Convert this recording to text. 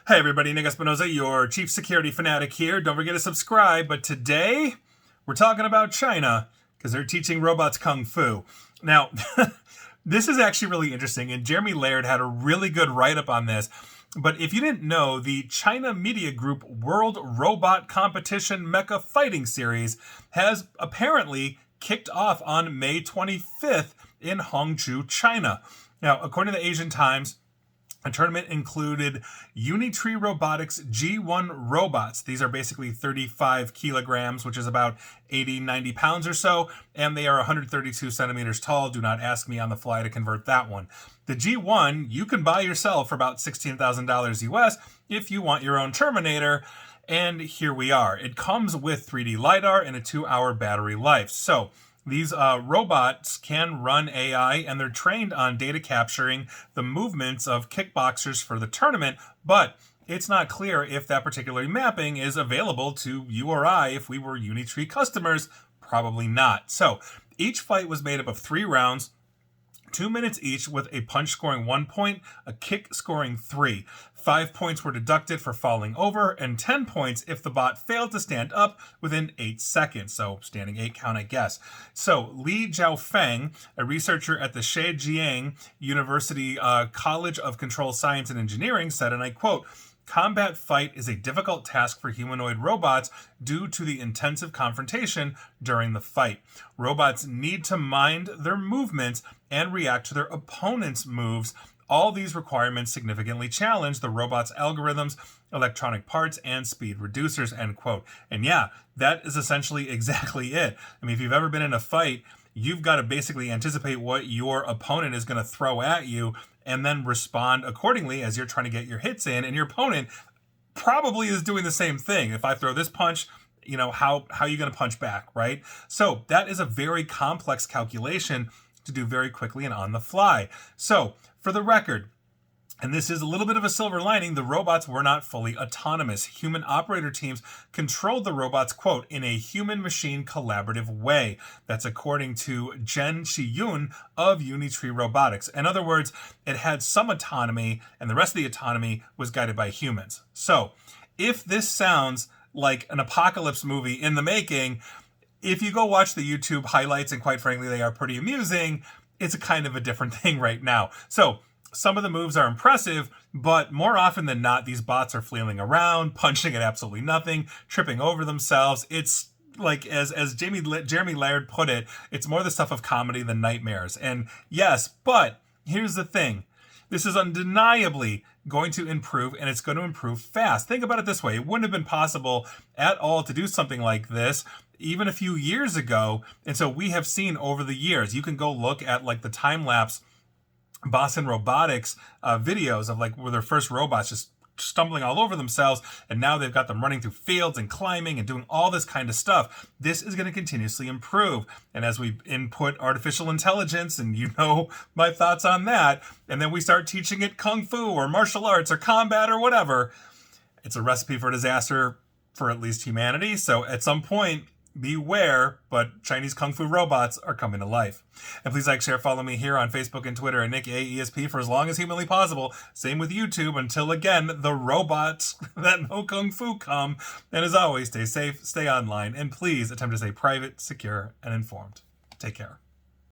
Hey everybody, Nick Espinoza, your chief security fanatic here. Don't forget to subscribe, but today we're talking about China because they're teaching robots Kung Fu. Now, this is actually really interesting, and Jeremy Laird had a really good write-up on this. But if you didn't know, the China Media Group World Robot Competition Mecha Fighting Series has apparently kicked off on May 25th in Hangzhou, China. Now, according to the Asian Times, the tournament included Unitree Robotics G1 robots. These are basically 35 kilograms, which is about 80, 90 pounds or so, and they are 132 centimeters tall. Do not ask me on the fly to convert that one. The G1 you can buy yourself for about $16,000 US if you want your own Terminator, and here we are. It comes with 3D LiDAR and a 2-hour battery life. So these robots can run AI, and they're trained on data capturing the movements of kickboxers for the tournament, but it's not clear if that particular mapping is available to you or I if we were Unitree customers. Probably not. So each fight was made up of 3 rounds, 2 minutes each, with a punch scoring 1 point, a kick scoring 3. 5 points were deducted for falling over, and 10 points if the bot failed to stand up within 8 seconds. So standing 8 count, I guess. So Li Jiaofeng, a researcher at the Zhejiang University College of Control Science and Engineering, said, and I quote, "Combat fight is a difficult task for humanoid robots due to the intensive confrontation during the fight. Robots need to mind their movements and react to their opponent's moves. All these requirements significantly challenge the robot's algorithms, electronic parts, and speed reducers," end quote. And yeah, that is essentially exactly it. I mean, if you've ever been in a fight, you've got to basically anticipate what your opponent is going to throw at you and then respond accordingly as you're trying to get your hits in. And your opponent probably is doing the same thing. If I throw this punch, you know, how are you going to punch back, right? So that is a very complex calculation to do very quickly and on the fly. So for the record, and this is a little bit of a silver lining, the robots were not fully autonomous. Human operator teams controlled the robots, quote, in a human-machine collaborative way. That's according to Jen Shiyun of Unitree Robotics. In other words, it had some autonomy, and the rest of the autonomy was guided by humans. So if this sounds like an apocalypse movie in the making, if you go watch the YouTube highlights, and quite frankly, they are pretty amusing, it's a kind of a different thing right now. So some of the moves are impressive, but more often than not, these bots are flailing around, punching at absolutely nothing, tripping over themselves. It's like, as Jeremy Laird put it, it's more the stuff of comedy than nightmares. And yes, but here's the thing. This is undeniably going to improve, and it's going to improve fast. Think about it this way. It wouldn't have been possible at all to do something like this even a few years ago. And so we have seen over the years, you can go look at like the time-lapse Boston Robotics videos of like where their first robots just stumbling all over themselves, and now they've got them running through fields and climbing and doing all this kind of stuff. This is going to continuously improve. And as we input artificial intelligence, and you know my thoughts on that, and then we start teaching it Kung Fu or martial arts or combat or whatever, it's a recipe for disaster for at least humanity. So at some point, beware, but Chinese Kung Fu robots are coming to life. And please like, share, follow me here on Facebook and Twitter at Nick AESP for as long as humanly possible. Same with YouTube until, again, the robots that know Kung Fu come. And as always, stay safe, stay online, and please attempt to stay private, secure, and informed. Take care.